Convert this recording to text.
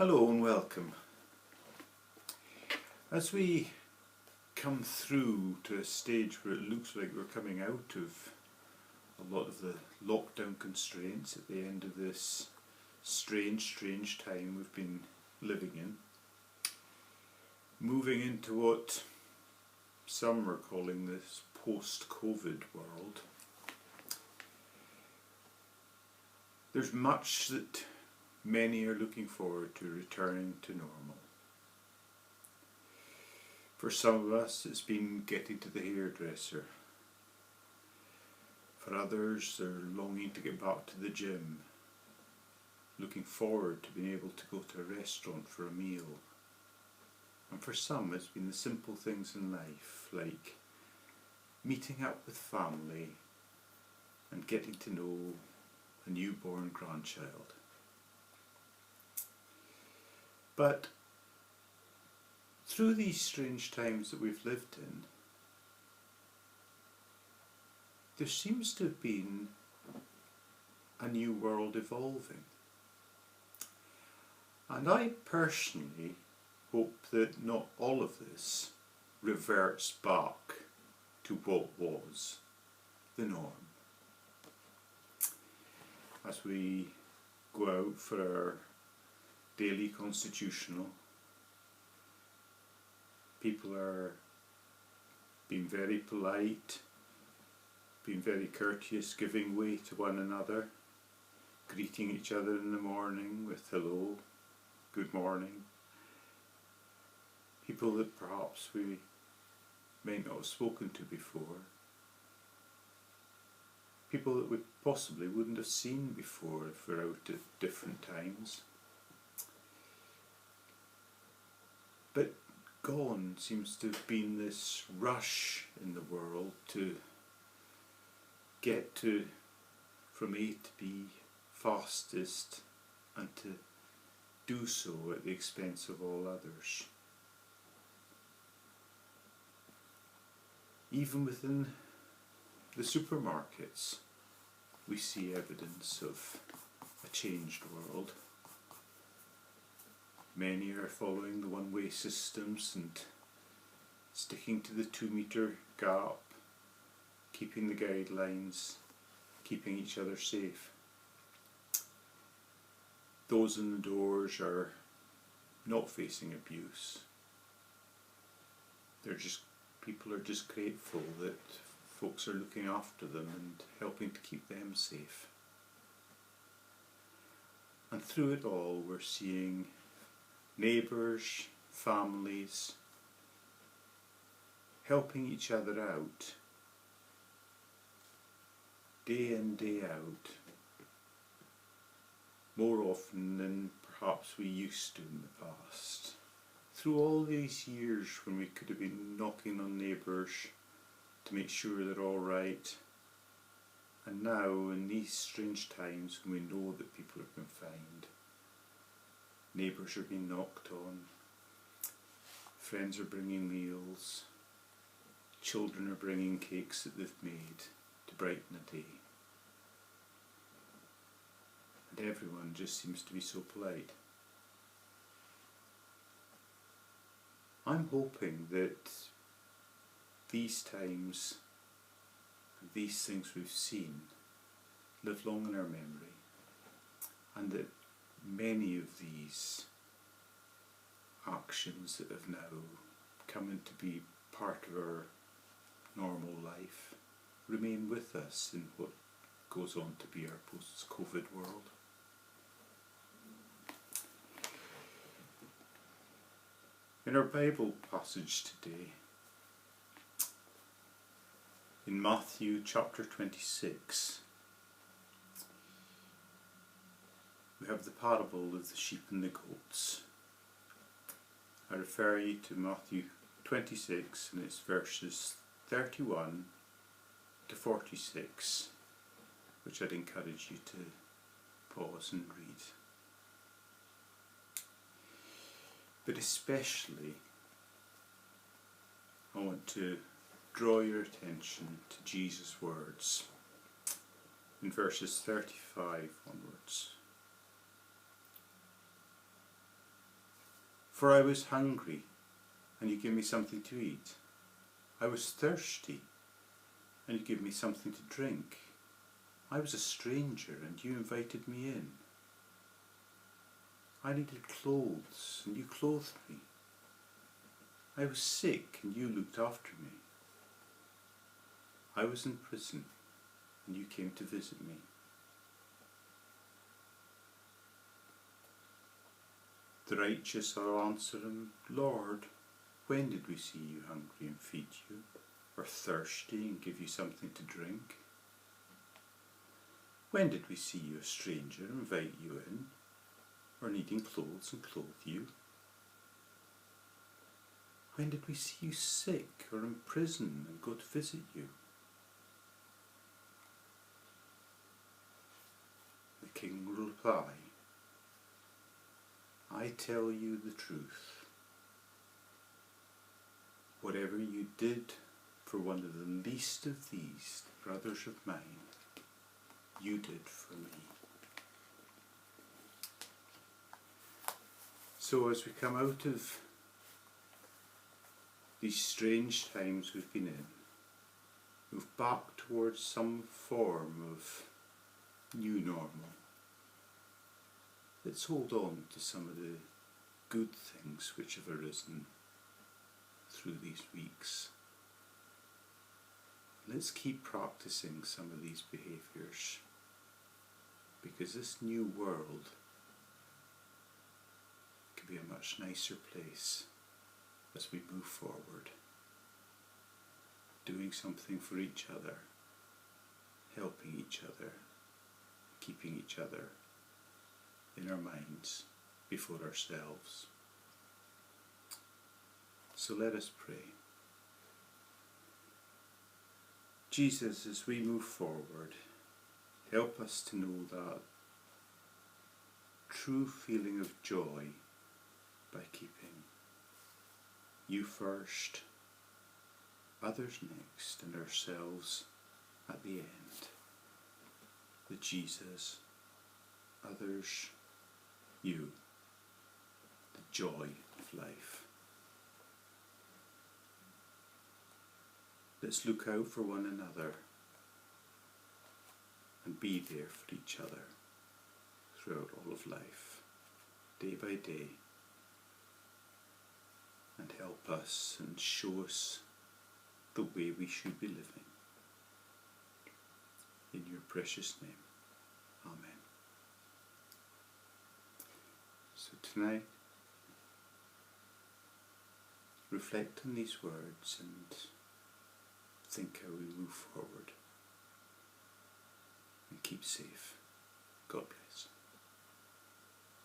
Hello and welcome. As we come through to a stage where it looks like we're coming out of a lot of the lockdown constraints at the end of this strange time we've been living in, moving into what some are calling this post-COVID world, there's much that many are looking forward to returning to normal. For some of us, it's been getting to the hairdresser. For others, they're longing to get back to the gym, looking forward to being able to go to a restaurant for a meal. And for some, it's been the simple things in life, like meeting up with family and getting to know a newborn grandchild. But through these strange times that we've lived in, there seems to have been a new world evolving. And I personally hope that not all of this reverts back to what was the norm. As we go out for our daily constitutional, people are being very polite, being very courteous, giving way to one another, greeting each other in the morning with hello, good morning. People that perhaps we may not have spoken to before, people that we possibly wouldn't have seen before if we're out at different times. But gone seems to have been this rush in the world to get to from A to B fastest and to do so at the expense of all others. Even within the supermarkets, we see evidence of a changed world. Many are following the one-way systems and sticking to the 2-metre gap, keeping the guidelines, keeping each other safe. Those in the doors are not facing abuse. People are just grateful that folks are looking after them and helping to keep them safe. And through it all, we're seeing neighbours, families, helping each other out, day in, day out, more often than perhaps we used to in the past. Through all these years when we could have been knocking on neighbours to make sure they're all right, and now in these strange times when we know that people are confined, neighbours are being knocked on, friends are bringing meals, children are bringing cakes that they've made to brighten a day. And everyone just seems to be so polite. I'm hoping that these times, these things we've seen, live long in our memory, and that many of these actions that have now come into be part of our normal life remain with us in what goes on to be our post-COVID world. In our Bible passage today, in Matthew chapter 26, we have the parable of the sheep and the goats. I refer you to Matthew 26 and it's verses 31 to 46, which I'd encourage you to pause and read. But especially, I want to draw your attention to Jesus' words in verses 35 onwards. For I was hungry, and you gave me something to eat. I was thirsty, and you gave me something to drink. I was a stranger, and you invited me in. I needed clothes, and you clothed me. I was sick, and you looked after me. I was in prison, and you came to visit me. The righteous will answer him, Lord, when did we see you hungry and feed you, or thirsty and give you something to drink? When did we see you a stranger and invite you in, or needing clothes and clothe you? When did we see you sick or in prison and go to visit you? The king will reply, I tell you the truth. Whatever you did for one of the least of these brothers of mine, you did for me. So as we come out of these strange times we've been in, move back towards some form of new normal. Let's hold on to some of the good things which have arisen through these weeks. Let's keep practicing some of these behaviours, because this new world can be a much nicer place as we move forward, doing something for each other, helping each other, keeping each other in our minds before ourselves. So let us pray. Jesus, as we move forward, help us to know that true feeling of joy by keeping you first, others next, and ourselves at the end. The Jesus, others, you, the joy of life. Let's look out for one another and be there for each other throughout all of life, day by day, and help us and show us the way we should be living. In your precious name, Amen. So tonight, reflect on these words and think how we move forward. And keep safe. God bless.